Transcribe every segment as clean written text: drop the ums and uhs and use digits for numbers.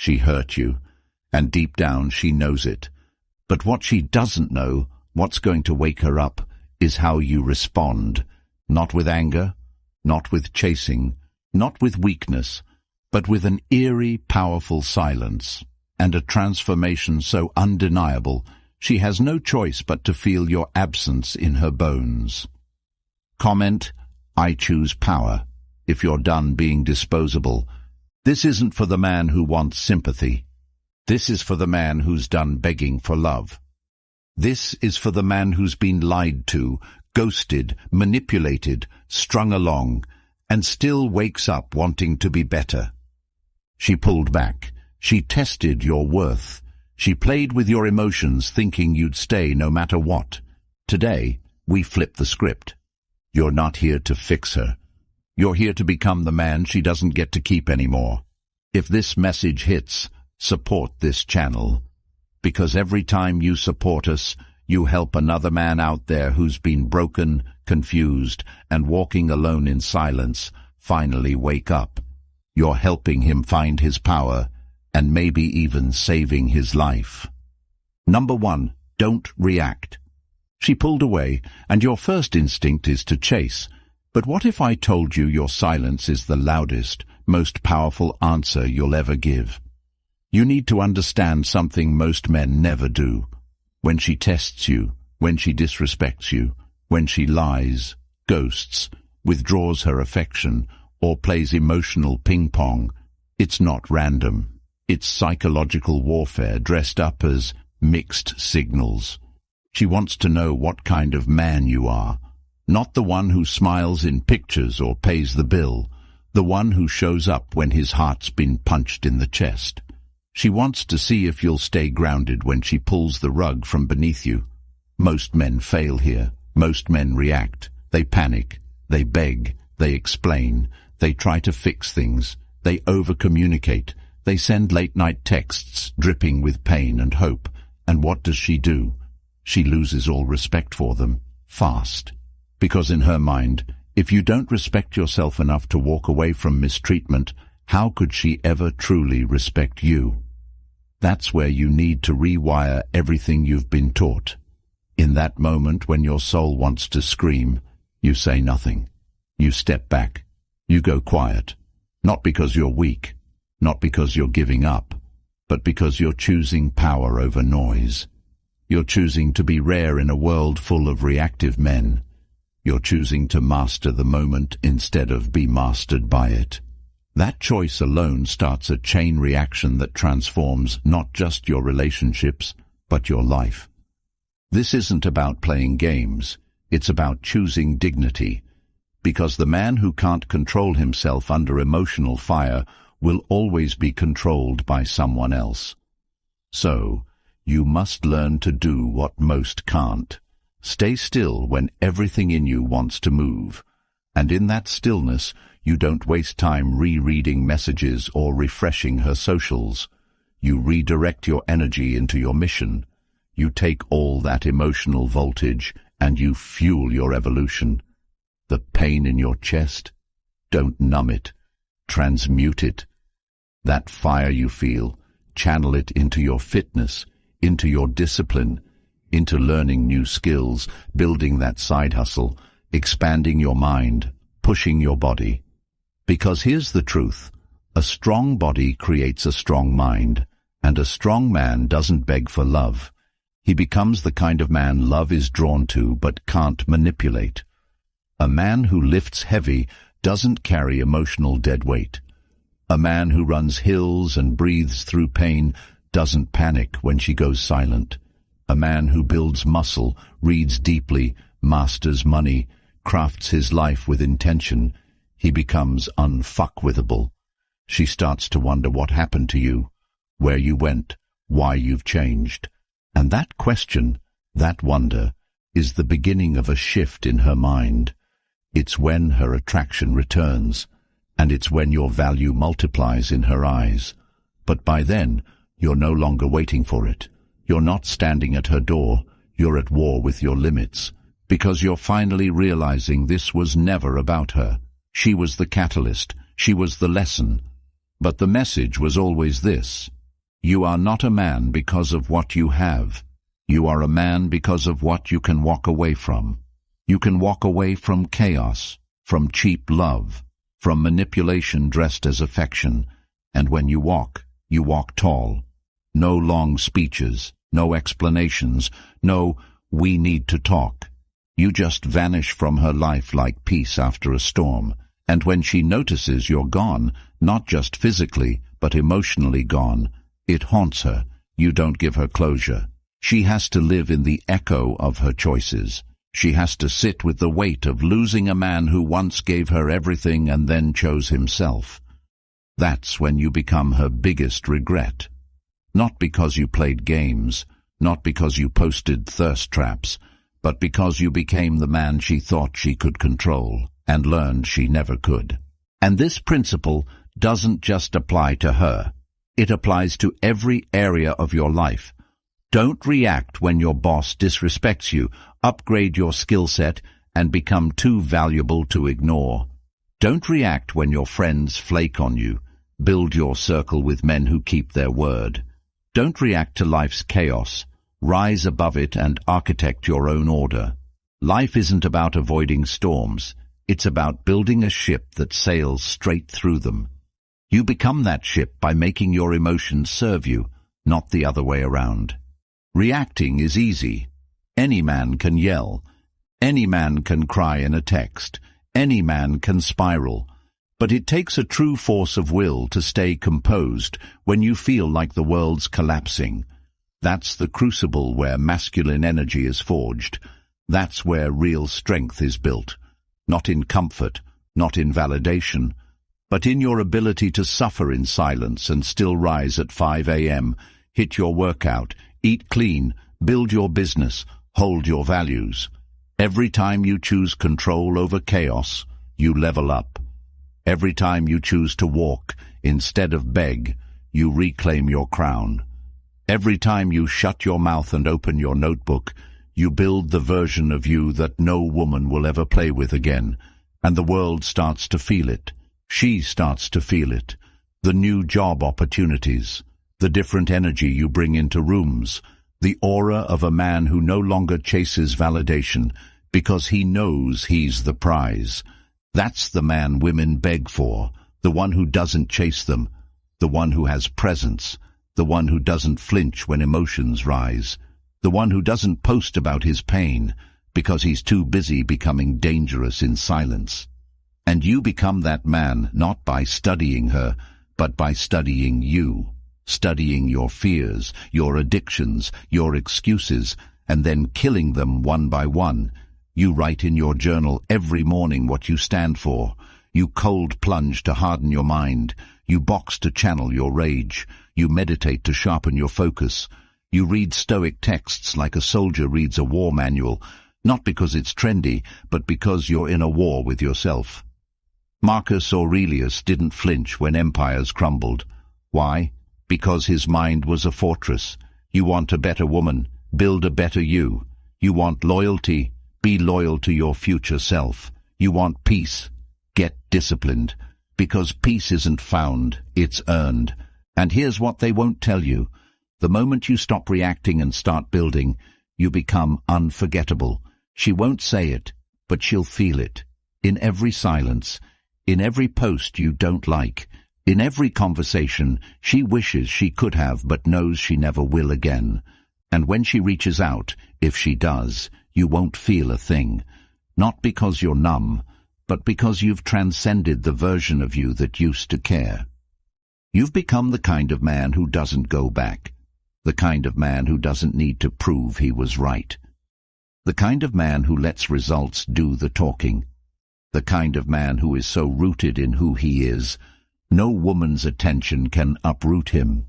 She hurt you, and deep down she knows it. But what she doesn't know, what's going to wake her up, is how you respond. Not with anger, not with chasing, not with weakness, but with an eerie, powerful silence, and a transformation so undeniable she has no choice but to feel your absence in her bones. Comment, I choose power, if you're done being disposable. This isn't for the man who wants sympathy. This is for the man who's done begging for love. This is for the man who's been lied to, ghosted, manipulated, strung along, and still wakes up wanting to be better. She pulled back. She tested your worth. She played with your emotions, thinking you'd stay no matter what. Today, we flip the script. You're not here to fix her. You're here to become the man she doesn't get to keep anymore. If this message hits, support this channel. Because every time you support us, you help another man out there who's been broken, confused, and walking alone in silence finally wake up. You're helping him find his power, and maybe even saving his life. Number 1, don't react. She pulled away, and your first instinct is to chase. But what if I told you your silence is the loudest, most powerful answer you'll ever give? You need to understand something most men never do. When she tests you, when she disrespects you, when she lies, ghosts, withdraws her affection, or plays emotional ping-pong, it's not random. It's psychological warfare dressed up as mixed signals. She wants to know what kind of man you are, not the one who smiles in pictures or pays the bill, the one who shows up when his heart's been punched in the chest. She wants to see if you'll stay grounded when she pulls the rug from beneath you. Most men fail here. Most men react. They panic. They beg. They explain. They try to fix things. They over-communicate. They send late-night texts dripping with pain and hope. And what does she do? She loses all respect for them, fast. Because in her mind, if you don't respect yourself enough to walk away from mistreatment, how could she ever truly respect you? That's where you need to rewire everything you've been taught. In that moment when your soul wants to scream, you say nothing. You step back. You go quiet. Not because you're weak. Not because you're giving up, but because you're choosing power over noise. You're choosing to be rare in a world full of reactive men. You're choosing to master the moment instead of be mastered by it. That choice alone starts a chain reaction that transforms not just your relationships, but your life. This isn't about playing games. It's about choosing dignity. Because the man who can't control himself under emotional fire will always be controlled by someone else. So, you must learn to do what most can't. Stay still when everything in you wants to move. And in that stillness, you don't waste time rereading messages or refreshing her socials. You redirect your energy into your mission. You take all that emotional voltage and you fuel your evolution. The pain in your chest? Don't numb it. Transmute it. That fire you feel, channel it into your fitness, into your discipline, into learning new skills, building that side hustle, expanding your mind, pushing your body. Because here's the truth. A strong body creates a strong mind, and a strong man doesn't beg for love. He becomes the kind of man love is drawn to but can't manipulate. A man who lifts heavy doesn't carry emotional dead weight. A man who runs hills and breathes through pain doesn't panic when she goes silent. A man who builds muscle, reads deeply, masters money, crafts his life with intention, he becomes unfuckwithable. She starts to wonder what happened to you, where you went, why you've changed. And that question, that wonder, is the beginning of a shift in her mind. It's when her attraction returns, and it's when your value multiplies in her eyes. But by then, you're no longer waiting for it. You're not standing at her door. You're at war with your limits, because you're finally realizing this was never about her. She was the catalyst. She was the lesson. But the message was always this: You are not a man because of what you have. You are a man because of what you can walk away from. You can walk away from chaos, from cheap love, from manipulation dressed as affection. And when you walk tall. No long speeches, no explanations, no "we need to talk." You just vanish from her life like peace after a storm. And when she notices you're gone, not just physically, but emotionally gone, it haunts her. You don't give her closure. She has to live in the echo of her choices. She has to sit with the weight of losing a man who once gave her everything and then chose himself. That's when you become her biggest regret. Not because you played games, not because you posted thirst traps, but because you became the man she thought she could control and learned she never could. And this principle doesn't just apply to her. It applies to every area of your life. Don't react when your boss disrespects you. Upgrade your skill set and become too valuable to ignore. Don't react when your friends flake on you. Build your circle with men who keep their word. Don't react to life's chaos. Rise above it and architect your own order. Life isn't about avoiding storms. It's about building a ship that sails straight through them. You become that ship by making your emotions serve you, not the other way around. Reacting is easy. Any man can yell. Any man can cry in a text. Any man can spiral. But it takes a true force of will to stay composed when you feel like the world's collapsing. That's the crucible where masculine energy is forged. That's where real strength is built. Not in comfort, not in validation, but in your ability to suffer in silence and still rise at 5 a.m., hit your workout, eat clean, build your business, hold your values. Every time you choose control over chaos, you level up. Every time you choose to walk instead of beg, you reclaim your crown. Every time you shut your mouth and open your notebook, you build the version of you that no woman will ever play with again, and the world starts to feel it. She starts to feel it. The new job opportunities, the different energy you bring into rooms, the aura of a man who no longer chases validation because he knows he's the prize. That's the man women beg for, the one who doesn't chase them, the one who has presence, the one who doesn't flinch when emotions rise, the one who doesn't post about his pain because he's too busy becoming dangerous in silence. And you become that man not by studying her, but by studying you, studying your fears, your addictions, your excuses, and then killing them one by one. You write in your journal every morning what you stand for. You cold plunge to harden your mind. You box to channel your rage. You meditate to sharpen your focus. You read Stoic texts like a soldier reads a war manual, not because it's trendy, but because you're in a war with yourself. Marcus Aurelius didn't flinch when empires crumbled. Why? Because his mind was a fortress. You want a better woman, build a better you. You want loyalty, be loyal to your future self. You want peace, get disciplined. Because peace isn't found, it's earned. And here's what they won't tell you. The moment you stop reacting and start building, you become unforgettable. She won't say it, but she'll feel it. In every silence, in every post you don't like, in every conversation she wishes she could have but knows she never will again. And when she reaches out, if she does, you won't feel a thing. Not because you're numb, but because you've transcended the version of you that used to care. You've become the kind of man who doesn't go back. The kind of man who doesn't need to prove he was right. The kind of man who lets results do the talking. The kind of man who is so rooted in who he is, no woman's attention can uproot him.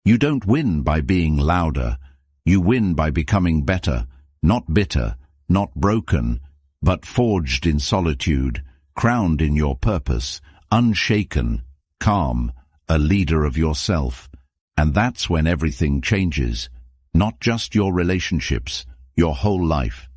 You don't win by being louder. You win by becoming better, not bitter, not broken, but forged in solitude, crowned in your purpose, unshaken, calm, a leader of yourself. And that's when everything changes, not just your relationships, your whole life.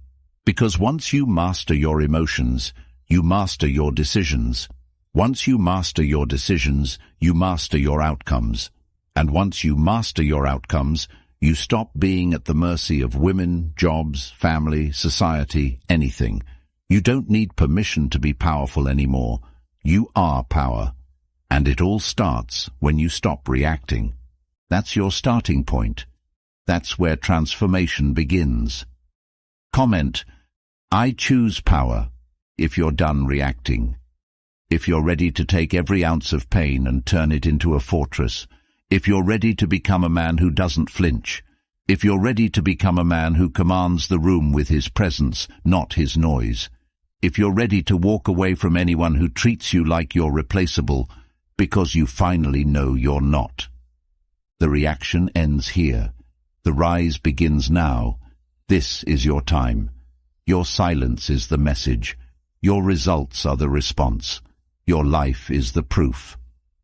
Because once you master your emotions, you master your decisions. Once you master your decisions, you master your outcomes. And once you master your outcomes, you stop being at the mercy of women, jobs, family, society, anything. You don't need permission to be powerful anymore. You are power. And it all starts when you stop reacting. That's your starting point. That's where transformation begins. Comment, I choose power, if you're done reacting. If you're ready to take every ounce of pain and turn it into a fortress. If you're ready to become a man who doesn't flinch. If you're ready to become a man who commands the room with his presence, not his noise. If you're ready to walk away from anyone who treats you like you're replaceable, because you finally know you're not. The reaction ends here. The rise begins now. This is your time. Your silence is the message. Your results are the response. Your life is the proof.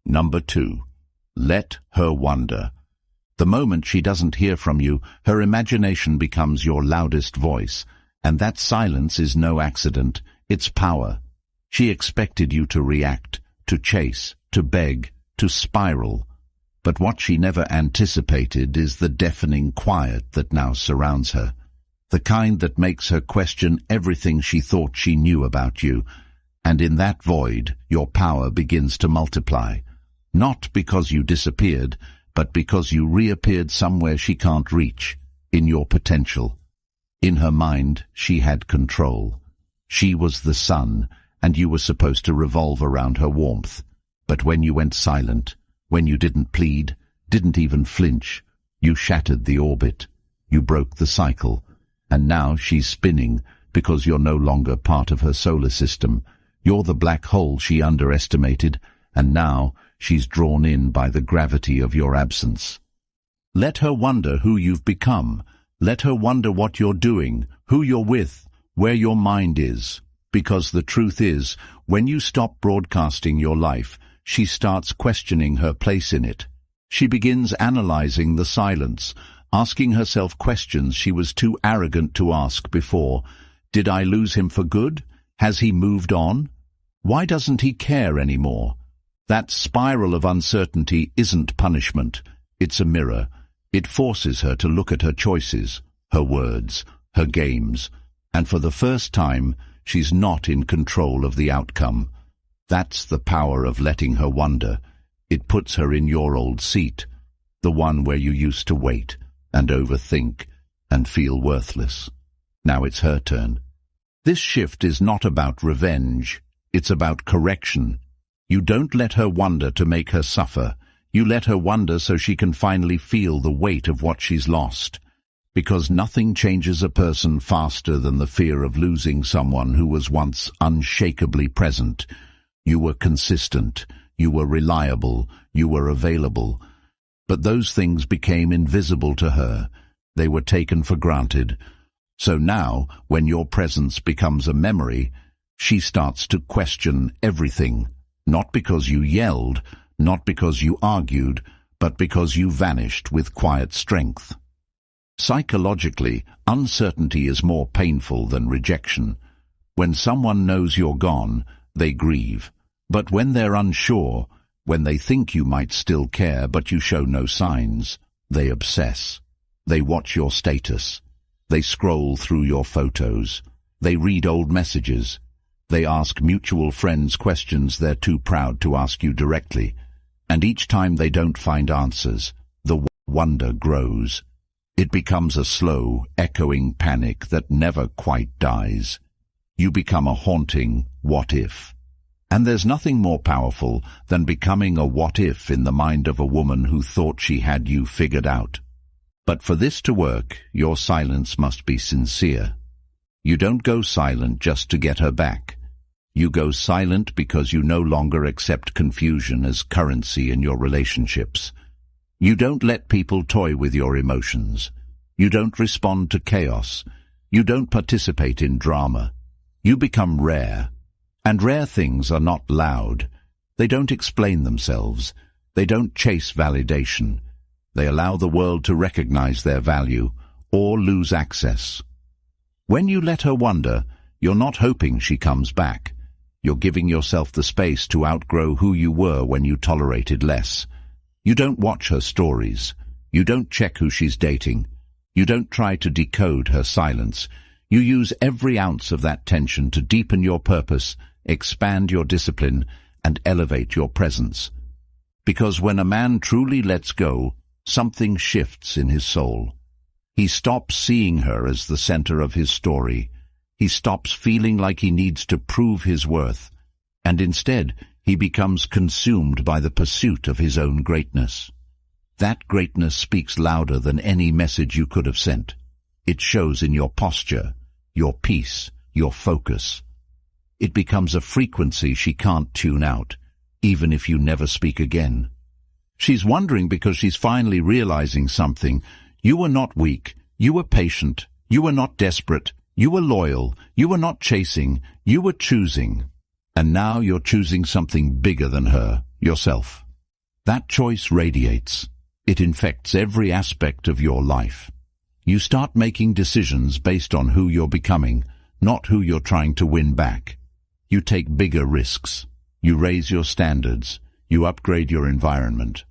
Number 2. Let her wonder. The moment she doesn't hear from you, her imagination becomes your loudest voice. And that silence is no accident. It's power. She expected you to react, to chase, to beg, to spiral. But what she never anticipated is the deafening quiet that now surrounds her. The kind that makes her question everything she thought she knew about you. And in that void, your power begins to multiply. Not because you disappeared, but because you reappeared somewhere she can't reach, in your potential. In her mind, she had control. She was the sun, and you were supposed to revolve around her warmth. But when you went silent, when you didn't plead, didn't even flinch, you shattered the orbit. You broke the cycle. And now she's spinning because you're no longer part of her solar system. You're the black hole she underestimated, and now she's drawn in by the gravity of your absence. Let her wonder who you've become. Let her wonder what you're doing, who you're with, where your mind is. Because the truth is, when you stop broadcasting your life, she starts questioning her place in it. She begins analyzing the silence, asking herself questions she was too arrogant to ask before. Did I lose him for good? Has he moved on? Why doesn't he care anymore? That spiral of uncertainty isn't punishment. It's a mirror. It forces her to look at her choices, her words, her games. And for the first time, she's not in control of the outcome. That's the power of letting her wonder. It puts her in your old seat, the one where you used to wait and overthink and feel worthless. Now it's her turn. This shift is not about revenge. It's about correction. You don't let her wonder to make her suffer. You let her wonder so she can finally feel the weight of what she's lost. Because nothing changes a person faster than the fear of losing someone who was once unshakably present. You were consistent, you were reliable, you were available. But those things became invisible to her. They were taken for granted. So now, when your presence becomes a memory, she starts to question everything. Not because you yelled, not because you argued, but because you vanished with quiet strength. Psychologically, uncertainty is more painful than rejection. When someone knows you're gone, they grieve. But when they're unsure, when they think you might still care but you show no signs, they obsess. They watch your status. They scroll through your photos. They read old messages. They ask mutual friends questions they're too proud to ask you directly. And each time they don't find answers, the wonder grows. It becomes a slow, echoing panic that never quite dies. You become a haunting what if. And there's nothing more powerful than becoming a what if in the mind of a woman who thought she had you figured out. But for this to work, your silence must be sincere. You don't go silent just to get her back. You go silent because you no longer accept confusion as currency in your relationships. You don't let people toy with your emotions. You don't respond to chaos. You don't participate in drama. You become rare. And rare things are not loud. They don't explain themselves. They don't chase validation. They allow the world to recognize their value or lose access. When you let her wonder, you're not hoping she comes back. You're giving yourself the space to outgrow who you were when you tolerated less. You don't watch her stories. You don't check who she's dating. You don't try to decode her silence. You use every ounce of that tension to deepen your purpose, expand your discipline, and elevate your presence. Because when a man truly lets go, something shifts in his soul. He stops seeing her as the center of his story. He stops feeling like he needs to prove his worth, and instead he becomes consumed by the pursuit of his own greatness. That greatness speaks louder than any message you could have sent. It shows in your posture, your peace, your focus. It becomes a frequency she can't tune out, even if you never speak again. She's wondering because she's finally realizing something. You were not weak. You were patient. You were not desperate. You were loyal. You were not chasing. You were choosing. And now you're choosing something bigger than her, yourself. That choice radiates. It infects every aspect of your life. You start making decisions based on who you're becoming, not who you're trying to win back. You take bigger risks. You raise your standards. You upgrade your environment.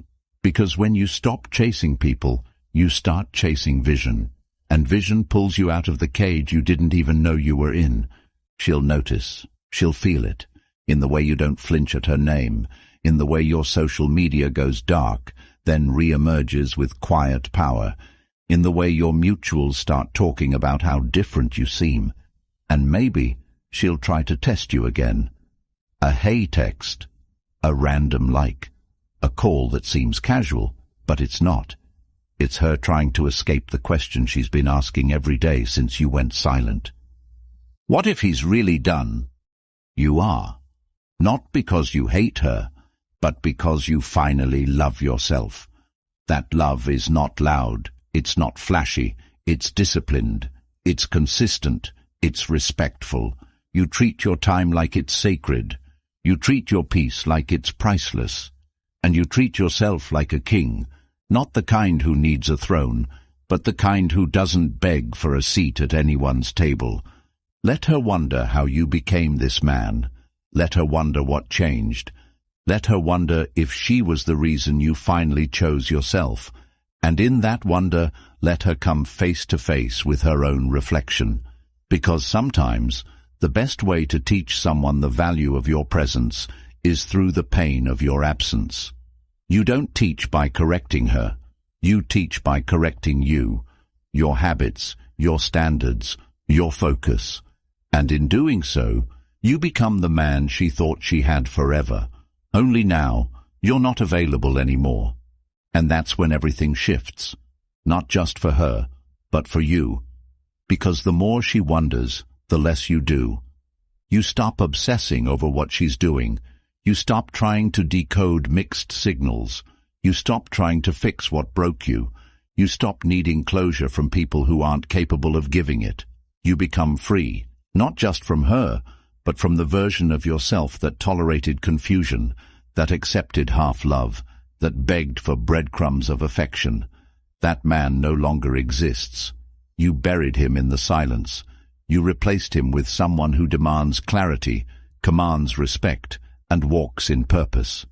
Because when you stop chasing people, you start chasing vision. And vision pulls you out of the cage you didn't even know you were in. She'll notice. She'll feel it. In the way you don't flinch at her name. In the way your social media goes dark, then re-emerges with quiet power. In the way your mutuals start talking about how different you seem. And maybe she'll try to test you again. A hey text. A random like. A call that seems casual, but it's not. It's her trying to escape the question she's been asking every day since you went silent. What if he's really done? You are. Not because you hate her, but because you finally love yourself. That love is not loud, it's not flashy, it's disciplined, it's consistent, it's respectful. You treat your time like it's sacred. You treat your peace like it's priceless. And you treat yourself like a king, not the kind who needs a throne, but the kind who doesn't beg for a seat at anyone's table. Let her wonder how you became this man. Let her wonder what changed. Let her wonder if she was the reason you finally chose yourself. And in that wonder, let her come face to face with her own reflection. Because sometimes, the best way to teach someone the value of your presence is through the pain of your absence. You don't teach by correcting her. You teach by correcting you, your habits, your standards, your focus. And in doing so, you become the man she thought she had forever. Only now, you're not available anymore. And that's when everything shifts. Not just for her, but for you. Because the more she wonders, the less you do. You stop obsessing over what she's doing. You stop trying to decode mixed signals. You stop trying to fix what broke you. You stop needing closure from people who aren't capable of giving it. You become free, not just from her, but from the version of yourself that tolerated confusion, that accepted half-love, that begged for breadcrumbs of affection. That man no longer exists. You buried him in the silence. You replaced him with someone who demands clarity, commands respect, and walks in purpose.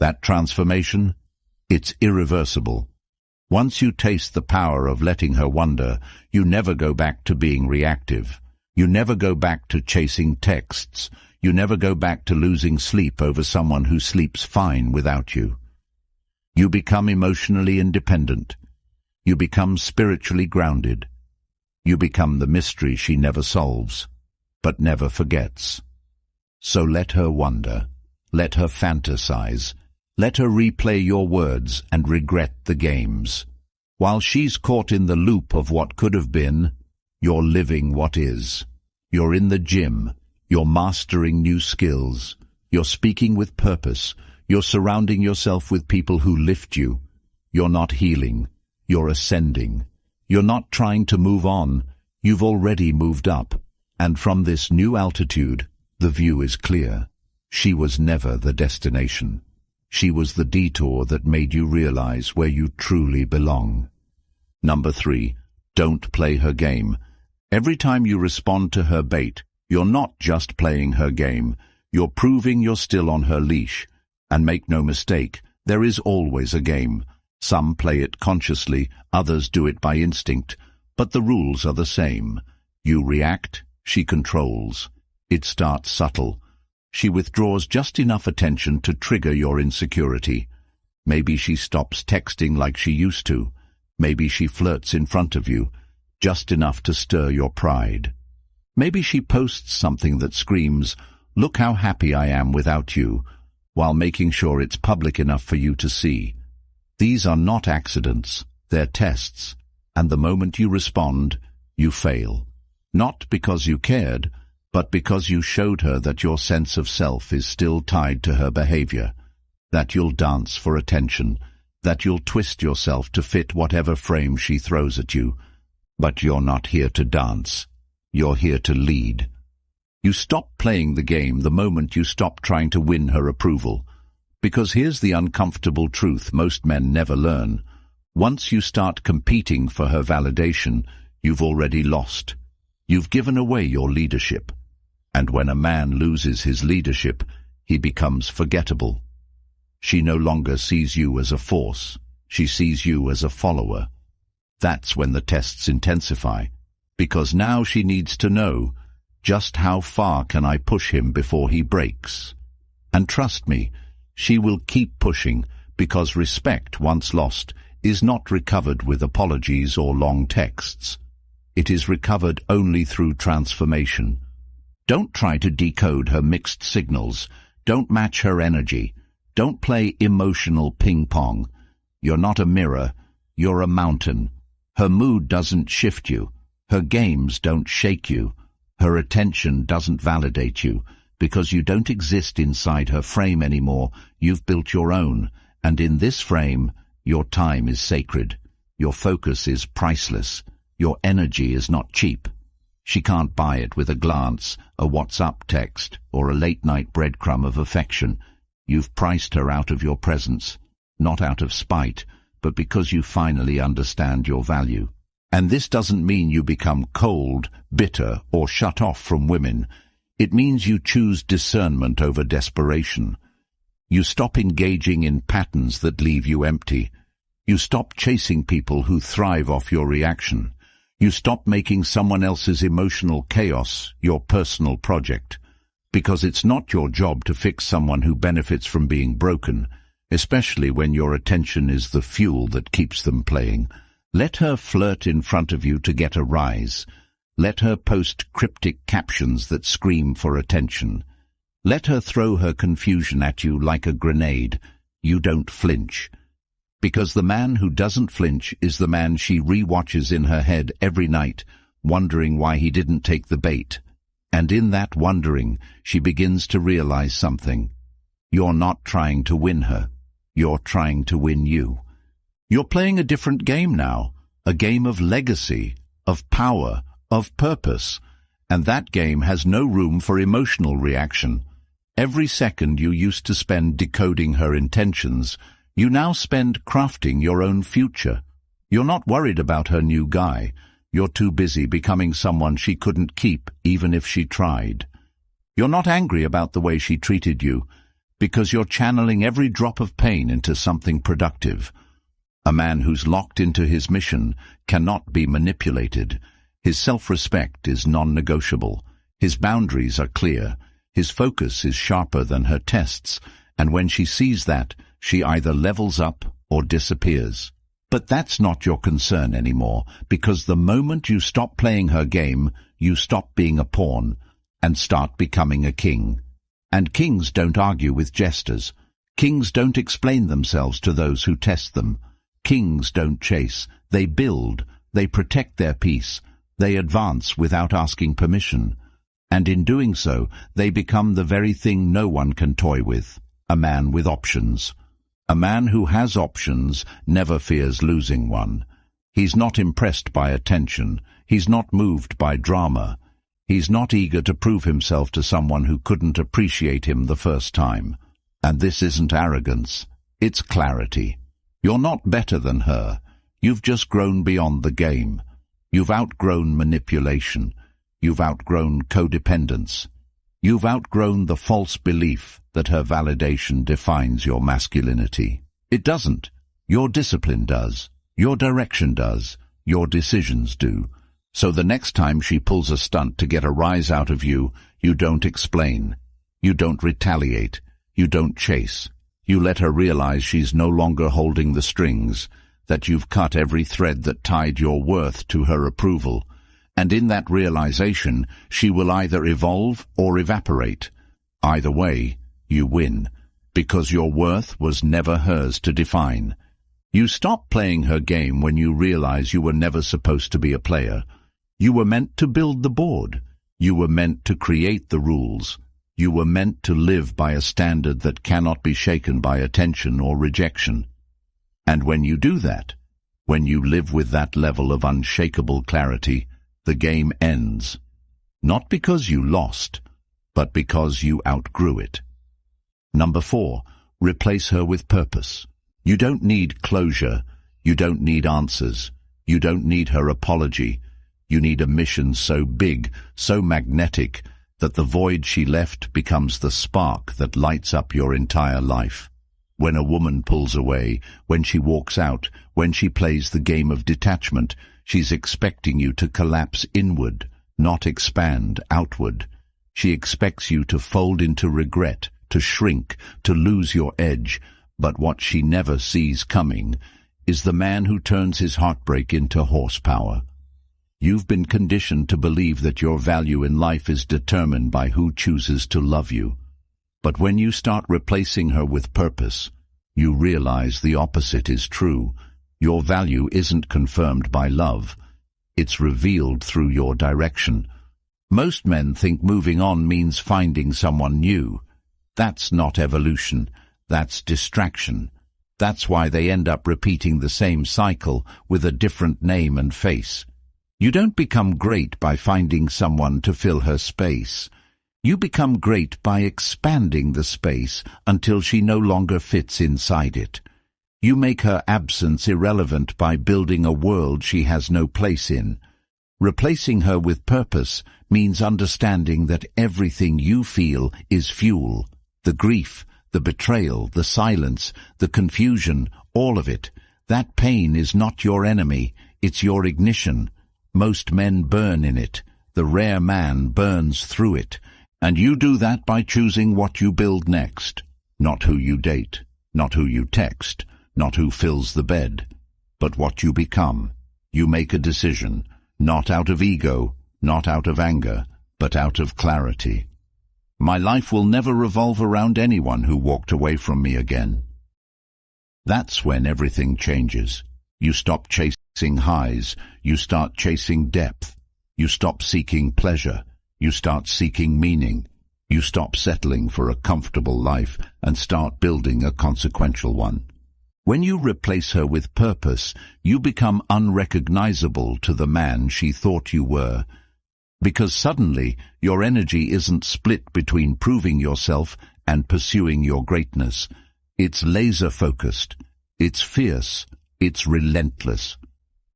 That transformation, it's irreversible. Once you taste the power of letting her wonder, you never go back to being reactive. You never go back to chasing texts. You never go back to losing sleep over someone who sleeps fine without you. You become emotionally independent. You become spiritually grounded. You become the mystery she never solves, but never forgets. So let her wonder. Let her fantasize. Let her replay your words and regret the games. While she's caught in the loop of what could have been, you're living what is. You're in the gym. You're mastering new skills. You're speaking with purpose. You're surrounding yourself with people who lift you. You're not healing. You're ascending. You're not trying to move on. You've already moved up. And from this new altitude, the view is clear. She was never the destination. She was the detour that made you realize where you truly belong. Number 3, don't play her game. Every time you respond to her bait, you're not just playing her game. You're proving you're still on her leash. And make no mistake, There is always a game. Some play it consciously, others do it by instinct, but the rules are the same. You react, she controls. It starts subtle. She withdraws just enough attention to trigger your insecurity. Maybe she stops texting like she used to. Maybe she flirts in front of you, just enough to stir your pride. Maybe she posts something that screams, "Look how happy I am without you," while making sure it's public enough for you to see. These are not accidents, they're tests, and the moment you respond, you fail. Not because you cared, but because you showed her that your sense of self is still tied to her behavior, that you'll dance for attention, that you'll twist yourself to fit whatever frame she throws at you. But you're not here to dance. You're here to lead. You stop playing the game the moment you stop trying to win her approval. Because here's the uncomfortable truth most men never learn. Once you start competing for her validation, you've already lost. You've given away your leadership. And when a man loses his leadership, he becomes forgettable. She no longer sees you as a force. She sees you as a follower. That's when the tests intensify. Because now she needs to know, just how far can I push him before he breaks? And trust me, she will keep pushing, because respect, once lost, is not recovered with apologies or long texts. It is recovered only through transformation. Don't try to decode her mixed signals. Don't match her energy. Don't play emotional ping-pong. You're not a mirror. You're a mountain. Her mood doesn't shift you. Her games don't shake you. Her attention doesn't validate you. Because you don't exist inside her frame anymore, you've built your own. And in this frame, your time is sacred. Your focus is priceless. Your energy is not cheap. She can't buy it with a glance, a WhatsApp text, or a late-night breadcrumb of affection. You've priced her out of your presence, not out of spite, but because you finally understand your value. And this doesn't mean you become cold, bitter, or shut off from women. It means you choose discernment over desperation. You stop engaging in patterns that leave you empty. You stop chasing people who thrive off your reaction. You stop making someone else's emotional chaos your personal project. Because it's not your job to fix someone who benefits from being broken, especially when your attention is the fuel that keeps them playing. Let her flirt in front of you to get a rise. Let her post cryptic captions that scream for attention. Let her throw her confusion at you like a grenade. You don't flinch. Because the man who doesn't flinch is the man she re-watches in her head every night, wondering why he didn't take the bait. And in that wondering, she begins to realize something. You're not trying to win her. You're trying to win you. You're playing a different game now, a game of legacy, of power, of purpose, and that game has no room for emotional reaction. Every second you used to spend decoding her intentions, you now spend crafting your own future. You're not worried about her new guy. You're too busy becoming someone she couldn't keep even if she tried. You're not angry about the way she treated you, because you're channeling every drop of pain into something productive. A man who's locked into his mission cannot be manipulated. His self-respect is non-negotiable. His boundaries are clear. His focus is sharper than her tests, and when she sees that, she either levels up or disappears. But that's not your concern anymore, because the moment you stop playing her game, you stop being a pawn and start becoming a king. And kings don't argue with jesters. Kings don't explain themselves to those who test them. Kings don't chase. They build. They protect their peace. They advance without asking permission. And in doing so, they become the very thing no one can toy with, a man with options. A man who has options never fears losing one. He's not impressed by attention. He's not moved by drama. He's not eager to prove himself to someone who couldn't appreciate him the first time. And this isn't arrogance. It's clarity. You're not better than her. You've just grown beyond the game. You've outgrown manipulation. You've outgrown codependence. You've outgrown the false belief that her validation defines your masculinity. It doesn't. Your discipline does. Your direction does. Your decisions do. So the next time she pulls a stunt to get a rise out of you, you don't explain. You don't retaliate. You don't chase. You let her realize she's no longer holding the strings, that you've cut every thread that tied your worth to her approval. And in that realization, she will either evolve or evaporate. Either way, you win, because your worth was never hers to define. You stop playing her game when you realize you were never supposed to be a player. You were meant to build the board. You were meant to create the rules. You were meant to live by a standard that cannot be shaken by attention or rejection. And when you do that, when you live with that level of unshakable clarity, the game ends. Not because you lost, but because you outgrew it. Number 4, replace her with purpose. You don't need closure. You don't need answers. You don't need her apology. You need a mission so big, so magnetic, that the void she left becomes the spark that lights up your entire life. When a woman pulls away, when she walks out, when she plays the game of detachment, she's expecting you to collapse inward, not expand outward. She expects you to fold into regret, to shrink, to lose your edge. But what she never sees coming is the man who turns his heartbreak into horsepower. You've been conditioned to believe that your value in life is determined by who chooses to love you. But when you start replacing her with purpose, you realize the opposite is true. Your value isn't confirmed by love. It's revealed through your direction. Most men think moving on means finding someone new. That's not evolution. That's distraction. That's why they end up repeating the same cycle with a different name and face. You don't become great by finding someone to fill her space. You become great by expanding the space until she no longer fits inside it. You make her absence irrelevant by building a world she has no place in. Replacing her with purpose means understanding that everything you feel is fuel. The grief, the betrayal, the silence, the confusion, all of it. That pain is not your enemy, it's your ignition. Most men burn in it. The rare man burns through it. And you do that by choosing what you build next. Not who you date, not who you text, not who fills the bed, but what you become. You make a decision, not out of ego, not out of anger, but out of clarity. My life will never revolve around anyone who walked away from me again. That's when everything changes. You stop chasing highs, you start chasing depth. You stop seeking pleasure, you start seeking meaning. You stop settling for a comfortable life and start building a consequential one. When you replace her with purpose, you become unrecognizable to the man she thought you were. Because suddenly, your energy isn't split between proving yourself and pursuing your greatness. It's laser-focused. It's fierce. It's relentless.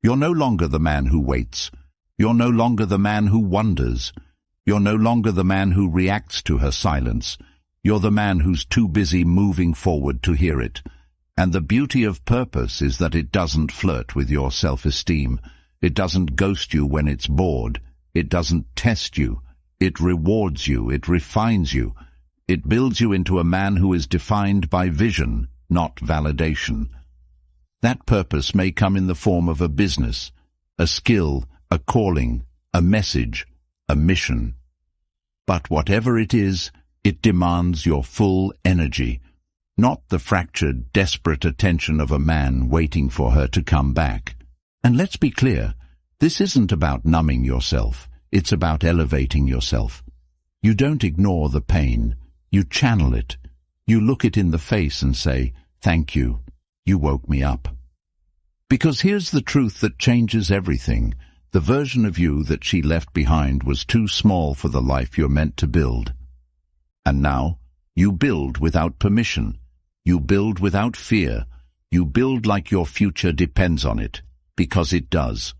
You're no longer the man who waits. You're no longer the man who wonders. You're no longer the man who reacts to her silence. You're the man who's too busy moving forward to hear it. And the beauty of purpose is that it doesn't flirt with your self-esteem. It doesn't ghost you when it's bored. It doesn't test you. It rewards you. It refines you. It builds you into a man who is defined by vision, not validation. That purpose may come in the form of a business, a skill, a calling, a message, a mission. But whatever it is, it demands your full energy, not the fractured, desperate attention of a man waiting for her to come back. And let's be clear, this isn't about numbing yourself, it's about elevating yourself. You don't ignore the pain, you channel it. You look it in the face and say, "Thank you, you woke me up." Because here's the truth that changes everything. The version of you that she left behind was too small for the life you're meant to build. And now, you build without permission. You build without fear. You build like your future depends on it, because it does.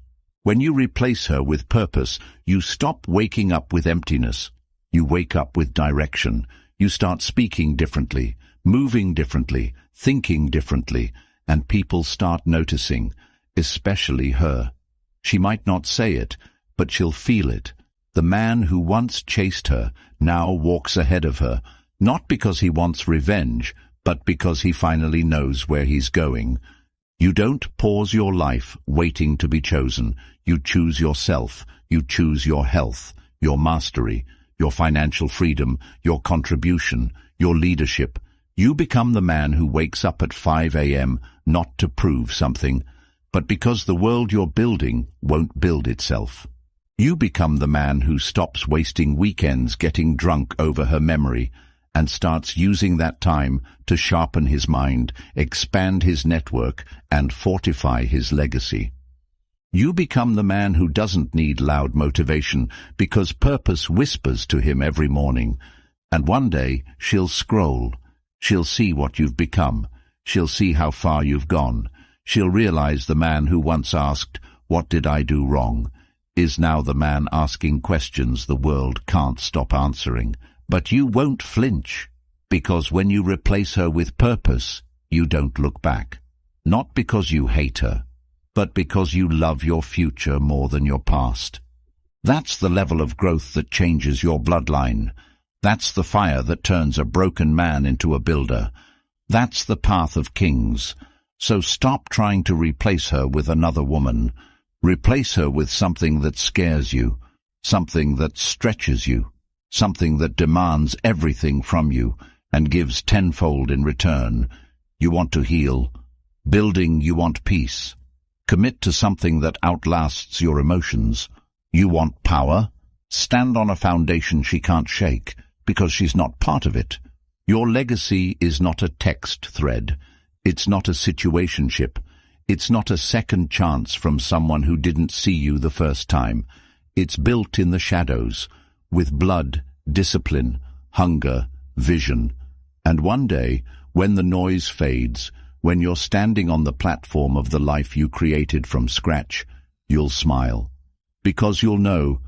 When you replace her with purpose, you stop waking up with emptiness. You wake up with direction. You start speaking differently, moving differently, thinking differently, and people start noticing, especially her. She might not say it, but she'll feel it. The man who once chased her now walks ahead of her, not because he wants revenge, but because he finally knows where he's going. You don't pause your life waiting to be chosen. You choose yourself. You choose your health, your mastery, your financial freedom, your contribution, your leadership. You become the man who wakes up at 5 a.m. not to prove something, but because the world you're building won't build itself. You become the man who stops wasting weekends getting drunk over her memory and starts using that time to sharpen his mind, expand his network, and fortify his legacy. You become the man who doesn't need loud motivation because purpose whispers to him every morning. And one day she'll scroll. She'll see what you've become. She'll see how far you've gone. She'll realize the man who once asked, "What did I do wrong?" is now the man asking questions the world can't stop answering. But you won't flinch, because when you replace her with purpose, you don't look back. Not because you hate her, but because you love your future more than your past. That's the level of growth that changes your bloodline. That's the fire that turns a broken man into a builder. That's the path of kings. So stop trying to replace her with another woman. Replace her with something that scares you, something that stretches you, something that demands everything from you and gives tenfold in return. You want to heal. Building, you want peace. Commit to something that outlasts your emotions. You want power. Stand on a foundation she can't shake, because she's not part of it. Your legacy is not a text thread. It's not a situationship. It's not a second chance from someone who didn't see you the first time. It's built in the shadows, with blood, discipline, hunger, vision. And one day, when the noise fades, when you're standing on the platform of the life you created from scratch, you'll smile. Because you'll know,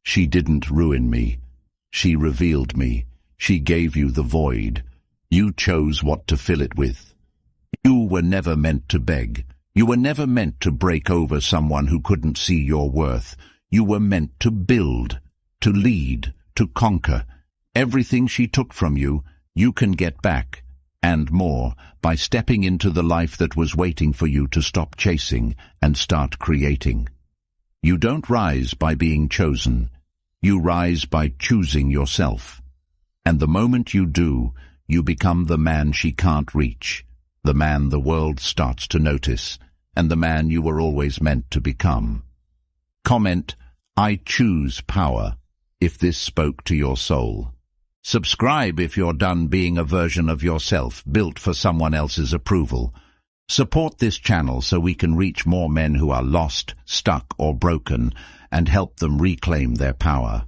she didn't ruin me. She revealed me. She gave you the void. You chose what to fill it with. You were never meant to beg. You were never meant to break over someone who couldn't see your worth. You were meant to build, to lead, to conquer. Everything she took from you, you can get back, and more, by stepping into the life that was waiting for you to stop chasing and start creating. You don't rise by being chosen. You rise by choosing yourself. And the moment you do, you become the man she can't reach, the man the world starts to notice, and the man you were always meant to become. Comment, "I choose power," if this spoke to your soul. Subscribe if you're done being a version of yourself built for someone else's approval. Support this channel so we can reach more men who are lost, stuck, or broken, and help them reclaim their power.